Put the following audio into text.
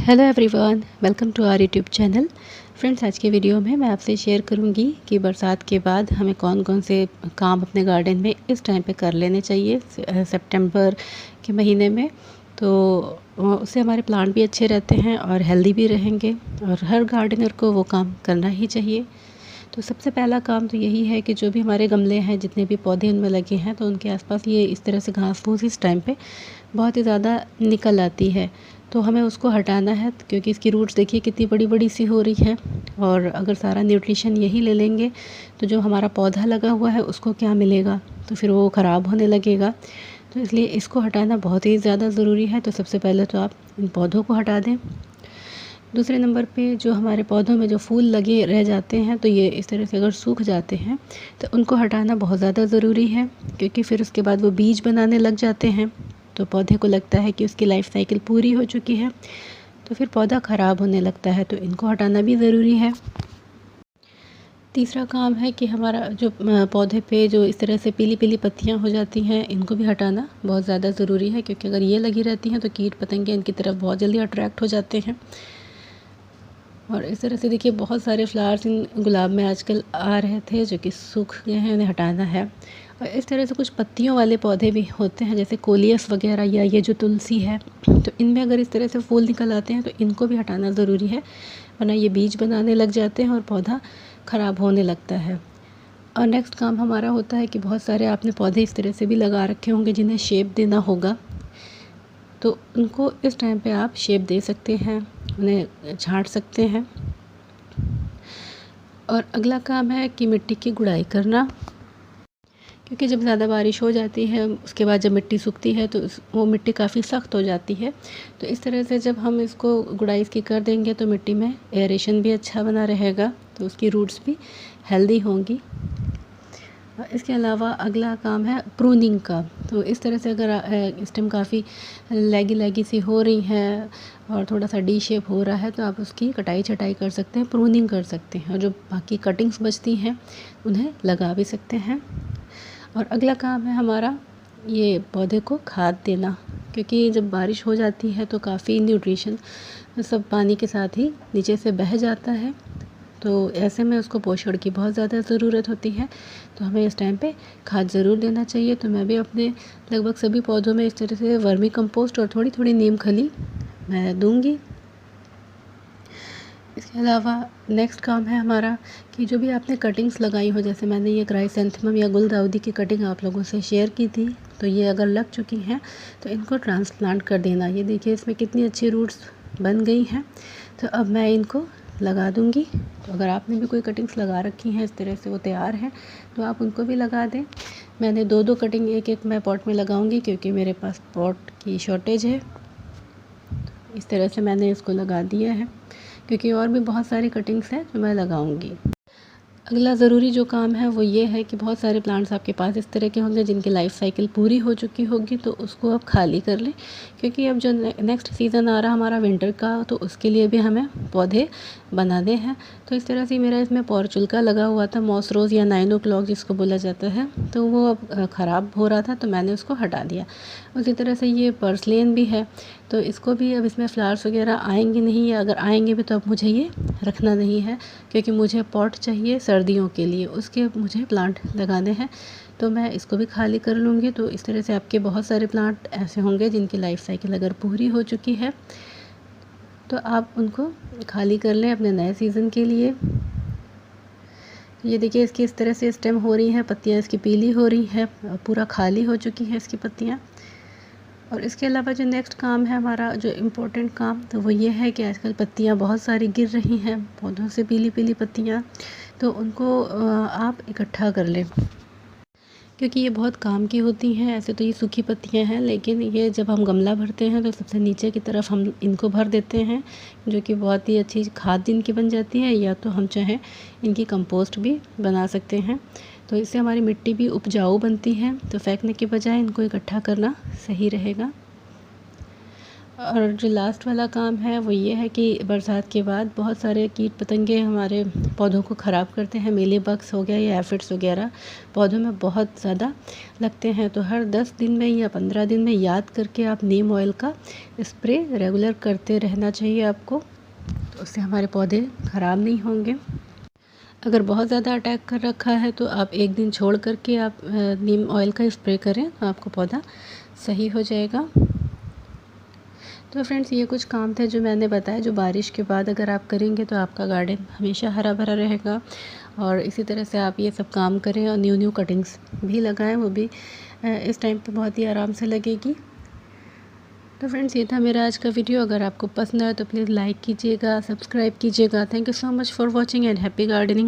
Hello everyone, welcome to our YouTube channel. Friends, आज के video में मैं आपसे शेयर करूंगी कि बरसात के बाद हमें कौन कौन से काम अपने गार्डन में इस टाइम पे कर लेने चाहिए सितंबर के महीने में। तो उससे हमारे प्लांट भी अच्छे रहते हैं और हेल्दी भी रहेंगे, और हर गार्डनर को वो काम करना ही चाहिए। तो सबसे पहला काम तो यही है कि जो भी हमारे गमले हैं, जितने भी पौधे उनमें लगे हैं, तो उनके आसपास ये इस तरह से घास फूस इस टाइम पे बहुत ही ज़्यादा निकल आती है। तो हमें उसको हटाना है, क्योंकि इसकी रूट्स देखिए कितनी बड़ी बड़ी सी हो रही है। और अगर सारा न्यूट्रिशन यही ले लेंगे तो जो हमारा पौधा लगा हुआ है उसको क्या मिलेगा, तो फिर वो ख़राब होने लगेगा। तो इसलिए इसको हटाना बहुत ही ज़्यादा ज़रूरी है। तो सबसे पहले तो आप इन पौधों को हटा दें। दूसरे नंबर पे जो हमारे पौधों में जो फूल लगे रह जाते हैं, तो ये इस तरह से अगर सूख जाते हैं तो उनको हटाना बहुत ज़्यादा ज़रूरी है, क्योंकि फिर उसके बाद वो बीज बनाने लग जाते हैं। तो पौधे को लगता है कि उसकी लाइफ साइकिल पूरी हो चुकी है, तो फिर पौधा ख़राब होने लगता है। तो इनको हटाना भी ज़रूरी है। तीसरा काम है कि हमारा जो पौधे पे जो इस तरह से पीली पीली पत्तियां हो जाती हैं, इनको भी हटाना बहुत ज़्यादा ज़रूरी है, क्योंकि अगर ये लगी रहती हैं तो कीट पतंगे इनकी तरफ बहुत जल्दी अट्रैक्ट हो जाते हैं। और इस तरह से देखिए बहुत सारे फ्लावर्स इन गुलाब में आजकल आ रहे थे जो कि सूख गए हैं, उन्हें हटाना है। और इस तरह से कुछ पत्तियों वाले पौधे भी होते हैं, जैसे कोलियस वगैरह, या ये जो तुलसी है, तो इनमें अगर इस तरह से फूल निकल आते हैं तो इनको भी हटाना ज़रूरी है, वरना ये बीज बनाने लग जाते हैं और पौधा ख़राब होने लगता है। और नेक्स्ट काम हमारा होता है कि बहुत सारे आपने पौधे इस तरह से भी लगा रखे होंगे जिन्हें शेप देना होगा, तो उनको इस टाइम पे आप शेप दे सकते हैं, उन्हें छांट सकते हैं। और अगला काम है कि मिट्टी की गुड़ाई करना, क्योंकि जब ज़्यादा बारिश हो जाती है उसके बाद जब मिट्टी सूखती है तो वो मिट्टी काफ़ी सख्त हो जाती है। तो इस तरह से जब हम इसको गुड़ाई इसकी कर देंगे तो मिट्टी में एयरेशन भी अच्छा बना रहेगा, तो उसकी रूट्स भी हेल्दी होंगी। इसके अलावा अगला काम है प्रूनिंग का। तो इस तरह से अगर स्टेम काफ़ी लैगी लैगी सी हो रही है और थोड़ा सा डी शेप हो रहा है, तो आप उसकी कटाई छटाई कर सकते हैं, प्रूनिंग कर सकते हैं, और जो बाकी कटिंग्स बचती हैं उन्हें लगा भी सकते हैं। और अगला काम है हमारा ये पौधे को खाद देना, क्योंकि जब बारिश हो जाती है तो काफ़ी न्यूट्रिशन सब पानी के साथ ही नीचे से बह जाता है। तो ऐसे में उसको पोषण की बहुत ज़्यादा ज़रूरत होती है, तो हमें इस टाइम पे खाद ज़रूर देना चाहिए। तो मैं भी अपने लगभग सभी पौधों में इस तरह से वर्मी कंपोस्ट और थोड़ी थोड़ी नीम खली मैं दूंगी। इसके अलावा नेक्स्ट काम है हमारा कि जो भी आपने कटिंग्स लगाई हो, जैसे मैंने ये क्राइसेंथेमम या गुलदाउदी की कटिंग आप लोगों से शेयर की थी, तो ये अगर लग चुकी हैं तो इनको ट्रांसप्लांट कर देना। ये देखिए इसमें कितनी अच्छी रूट्स बन गई हैं। तो अब मैं इनको लगा दूंगी। तो अगर आपने भी कोई कटिंग्स लगा रखी हैं इस तरह से, वो तैयार हैं, तो आप उनको भी लगा दें। मैंने दो दो कटिंग एक एक मैं पॉट में लगाऊंगी, क्योंकि मेरे पास पॉट की शॉर्टेज है। इस तरह से मैंने इसको लगा दिया है, क्योंकि और भी बहुत सारी कटिंग्स हैं जो मैं लगाऊंगी। अगला ज़रूरी जो काम है वो ये है कि बहुत सारे प्लांट्स आपके पास इस तरह के होंगे जिनकी लाइफ साइकिल पूरी हो चुकी होगी, तो उसको आप खाली कर लें, क्योंकि अब जो नेक्स्ट सीज़न आ रहा हमारा विंटर का, तो उसके लिए भी हमें पौधे बनाने हैं। तो इस तरह से मेरा इसमें पॉर्चुल्का लगा हुआ था, मॉस रोज़ या 9 o'clock जिसको बोला जाता है, तो वो अब ख़राब हो रहा था, तो मैंने उसको हटा दिया। उसी तरह से ये पर्सलेन भी है, तो इसको भी अब इसमें फ्लावर्स वगैरह आएंगे नहीं, या अगर आएंगे भी तो अब मुझे ये रखना नहीं है, क्योंकि मुझे पॉट चाहिए सर्दियों के लिए, उसके मुझे प्लांट लगाने हैं। तो मैं इसको भी खाली कर लूँगी। तो इस तरह से आपके बहुत सारे प्लांट ऐसे होंगे जिनकी लाइफ साइकिल अगर पूरी हो चुकी है, तो आप उनको खाली कर लें अपने नए सीज़न के लिए। ये देखिए इसकी इस तरह से स्टेम हो रही हैं, पत्तियाँ इसकी पीली हो रही हैं, पूरा खाली हो चुकी है इसकी पत्तियाँ। और इसके अलावा जो नेक्स्ट काम है हमारा, जो इम्पोर्टेंट काम, तो वो ये है कि आजकल पत्तियाँ बहुत सारी गिर रही हैं पौधों से, पीली पीली पत्तियाँ, तो उनको आप इकट्ठा कर लें, क्योंकि ये बहुत काम की होती हैं। ऐसे तो ये सूखी पत्तियाँ हैं, लेकिन ये जब हम गमला भरते हैं तो सबसे नीचे की तरफ हम इनको भर देते हैं, जो कि बहुत ही अच्छी खाद इनकी बन जाती है, या तो हम चाहें इनकी कंपोस्ट भी बना सकते हैं। तो इससे हमारी मिट्टी भी उपजाऊ बनती है, तो फेंकने के बजाय इनको इकट्ठा करना सही रहेगा। और जो लास्ट वाला काम है वो ये है कि बरसात के बाद बहुत सारे कीट पतंगे हमारे पौधों को ख़राब करते हैं। मीली बग्स हो गया या एफिड्स वगैरह पौधों में बहुत ज़्यादा लगते हैं। तो हर 10 दिन में या 15 दिन में याद करके आप नीम ऑयल का स्प्रे रेगुलर करते रहना चाहिए आपको, तो उससे हमारे पौधे ख़राब नहीं होंगे। अगर बहुत ज़्यादा अटैक कर रखा है तो आप एक दिन छोड़ करके आप नीम ऑयल का स्प्रे करें तो आपको पौधा सही हो जाएगा। तो फ्रेंड्स, ये कुछ काम थे जो मैंने बताया, जो बारिश के बाद अगर आप करेंगे तो आपका गार्डन हमेशा हरा भरा रहेगा। और इसी तरह से आप ये सब काम करें और न्यू कटिंग्स भी लगाएं, वो भी इस टाइम पे बहुत ही आराम से लगेगी। तो फ्रेंड्स, ये था मेरा आज का वीडियो। अगर आपको पसंद आए तो प्लीज़ लाइक कीजिएगा, सब्सक्राइब कीजिएगा। Thank you so much for watching and happy gardening.